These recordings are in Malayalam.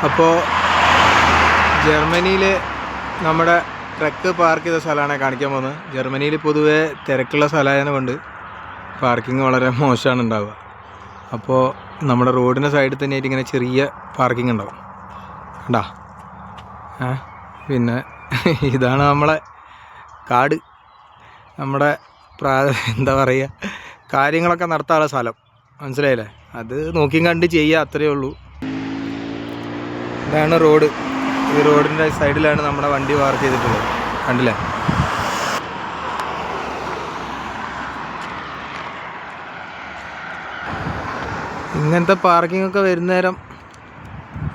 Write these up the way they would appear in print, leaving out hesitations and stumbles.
അപ്പോൾ ജർമ്മനിയിൽ നമ്മുടെ ട്രക്ക് പാർക്ക് ചെയ്ത സ്ഥലമാണ് കാണിക്കാൻ പോകുന്നത്. ജർമ്മനിയിൽ പൊതുവേ തിരക്കുള്ള സ്ഥലമായതുകൊണ്ട് പാർക്കിംഗ് വളരെ മോശമാണ് ഉണ്ടാവുക. അപ്പോൾ നമ്മുടെ റോഡിൻ്റെ സൈഡിൽ തന്നെയായിട്ട് ഇങ്ങനെ ചെറിയ പാർക്കിംഗ് ഉണ്ടാവും കണ്ടാ. പിന്നെ ഇതാണ് നമ്മളെ കാട്, നമ്മുടെ എന്താ പറയുക, കാര്യങ്ങളൊക്കെ നടത്താനുള്ള സ്ഥലം, മനസ്സിലായില്ലേ? അത് നോക്കിയും കണ്ട് ചെയ്യുക, അത്രയേ ഉള്ളൂ. ഇതാണ് റോഡ്. ഈ റോഡിൻ്റെ സൈഡിലാണ് നമ്മുടെ വണ്ടി പാർക്ക് ചെയ്തിട്ടുള്ളത്, കണ്ടില്ലേ? ഇങ്ങനത്തെ പാർക്കിംഗ് ഒക്കെ വരുന്നേരം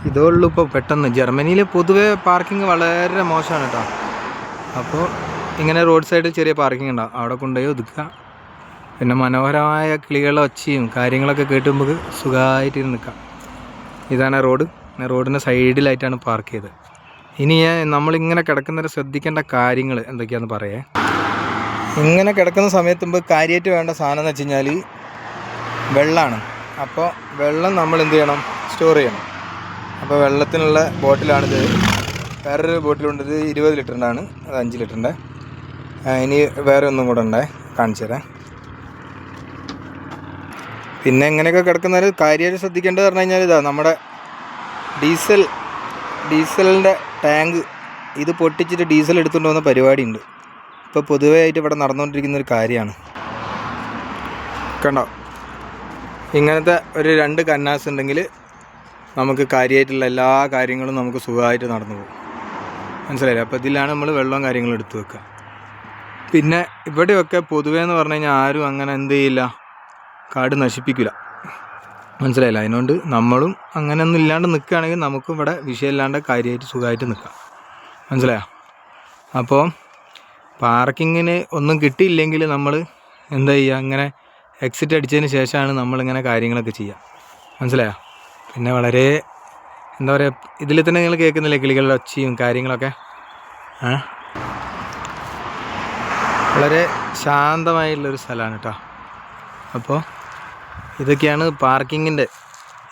ഇതേ ഉള്ളൂ. ഇപ്പോൾ പെട്ടെന്ന് ജർമ്മനിയിൽ പൊതുവേ പാർക്കിംഗ് വളരെ മോശമാണ് കേട്ടോ. അപ്പോൾ ഇങ്ങനെ റോഡ് സൈഡിൽ ചെറിയ പാർക്കിംഗ് ഉണ്ടാവും, അവിടെ കൊണ്ടുപോയി ഒതുക്കുക. പിന്നെ മനോഹരമായ കിളികളുടെ ഒച്ചയും കാര്യങ്ങളൊക്കെ കേട്ടുമ്പോൾ സുഖമായിട്ട് നിൽക്കാം. ഇതാണ് റോഡ്. റോഡിൻ്റെ സൈഡിലായിട്ടാണ് പാർക്ക് ചെയ്തത്. ഇനി നമ്മളിങ്ങനെ കിടക്കുന്നവരെ ശ്രദ്ധിക്കേണ്ട കാര്യങ്ങൾ എന്തൊക്കെയാണെന്ന് പറയേ. ഇങ്ങനെ കിടക്കുന്ന സമയത്തുമ്പോൾ കാര്യമായിട്ട് വേണ്ട സാധനം എന്ന് വെച്ച് കഴിഞ്ഞാൽ വെള്ളമാണ്. അപ്പോൾ വെള്ളം നമ്മൾ എന്ത് ചെയ്യണം? സ്റ്റോർ ചെയ്യണം. അപ്പോൾ വെള്ളത്തിനുള്ള ബോട്ടിലാണിത്. വേറൊരു ബോട്ടിലുണ്ട്, ഇത് 20 ലിറ്ററിൻ്റെ ആണ്, അത് 5 ലിറ്ററിൻ്റെ. ഇനി വേറെ ഒന്നും കൂടെ ഉണ്ടേ, കാണിച്ചു തരാം. പിന്നെ എങ്ങനെയൊക്കെ കിടക്കുന്നവർ കാര്യമായിട്ട് ശ്രദ്ധിക്കേണ്ടത് പറഞ്ഞു കഴിഞ്ഞാൽ ഇതാ നമ്മുടെ ഡീസലിൻ്റെ ടാങ്ക്, ഇത് പൊട്ടിച്ചിട്ട് ഡീസൽ എടുത്തുകൊണ്ട് പോകുന്ന പരിപാടിയുണ്ട്. ഇപ്പോൾ പൊതുവേ ആയിട്ട് ഇവിടെ നടന്നുകൊണ്ടിരിക്കുന്നൊരു കാര്യമാണ്. കണ്ടോ, ഇങ്ങനത്തെ ഒരു 2 കന്നാസ് ഉണ്ടെങ്കിൽ നമുക്ക് കാര്യമായിട്ടുള്ള എല്ലാ കാര്യങ്ങളും നമുക്ക് സുഖമായിട്ട് നടന്നു പോകും, മനസ്സിലായില്ലേ? അപ്പോൾ ഇതിലാണ് നമ്മൾ വെള്ളവും കാര്യങ്ങളും എടുത്തു വെക്കുക. പിന്നെ ഇവിടെയൊക്കെ പൊതുവേ എന്ന് പറഞ്ഞു കഴിഞ്ഞാൽ ആരും അങ്ങനെ എന്ത് ചെയ്യില്ല, കാട് നശിപ്പിക്കില്ല, മനസ്സിലായില്ല? അതിനോണ്ട് നമ്മളും അങ്ങനെയൊന്നും ഇല്ലാണ്ട് നിൽക്കുകയാണെങ്കിൽ നമുക്കും ഇവിടെ വിഷയമില്ലാണ്ട് കാര്യമായിട്ട് സുഖമായിട്ട് നിൽക്കാം, മനസ്സിലായോ? അപ്പോൾ പാർക്കിങ്ങിന് ഒന്നും കിട്ടിയില്ലെങ്കിൽ നമ്മൾ എന്താ ചെയ്യുക, ഇങ്ങനെ എക്സിറ്റ് അടിച്ചതിന് ശേഷമാണ് നമ്മളിങ്ങനെ കാര്യങ്ങളൊക്കെ ചെയ്യുക, മനസ്സിലായോ? പിന്നെ വളരെ എന്താ പറയുക, ഇതിൽ തന്നെ നിങ്ങൾ കേൾക്കുന്നില്ലേ കിളികളുടെ ഒച്ചയും കാര്യങ്ങളൊക്കെ. വളരെ ശാന്തമായിട്ടുള്ളൊരു സ്ഥലമാണ് കേട്ടോ. അപ്പോൾ ഇതൊക്കെയാണ് പാർക്കിങ്ങിൻ്റെ.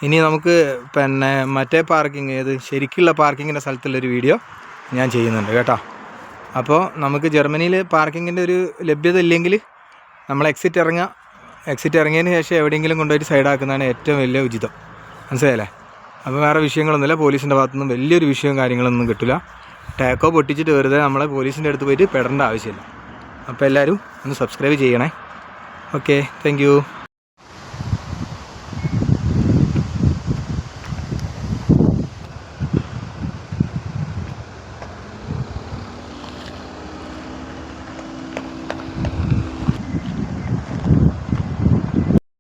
ഇനി നമുക്ക് പിന്നെ മറ്റേ പാർക്കിങ്, ഏത് ശരിക്കുള്ള പാർക്കിങ്ങിൻ്റെ സ്ഥലത്തുള്ളൊരു വീഡിയോ ഞാൻ ചെയ്യുന്നുണ്ട് കേട്ടോ. അപ്പോൾ നമുക്ക് ജർമ്മനിയിൽ പാർക്കിങ്ങിൻ്റെ ഒരു ലഭ്യത ഇല്ലെങ്കിൽ നമ്മൾ എക്സിറ്റ് ഇറങ്ങിയതിന് ശേഷം എവിടെയെങ്കിലും കൊണ്ടുപോയിട്ട് സൈഡാക്കുന്നതാണ് ഏറ്റവും വലിയ ഉചിതം, മനസ്സിലായില്ലേ? അപ്പോൾ വേറെ വിഷയങ്ങളൊന്നുമില്ല, പോലീസിൻ്റെ ഭാഗത്തുനിന്നും വലിയൊരു വിഷയവും കാര്യങ്ങളൊന്നും കിട്ടില്ല. ടാക്കോ പൊട്ടിച്ചിട്ട് വെറുതെ നമ്മളെ പോലീസിൻ്റെ അടുത്ത് പോയിട്ട് പെടേണ്ട ആവശ്യമില്ല. അപ്പോൾ എല്ലാവരും ഒന്ന് സബ്സ്ക്രൈബ് ചെയ്യണേ. Okay, thank you.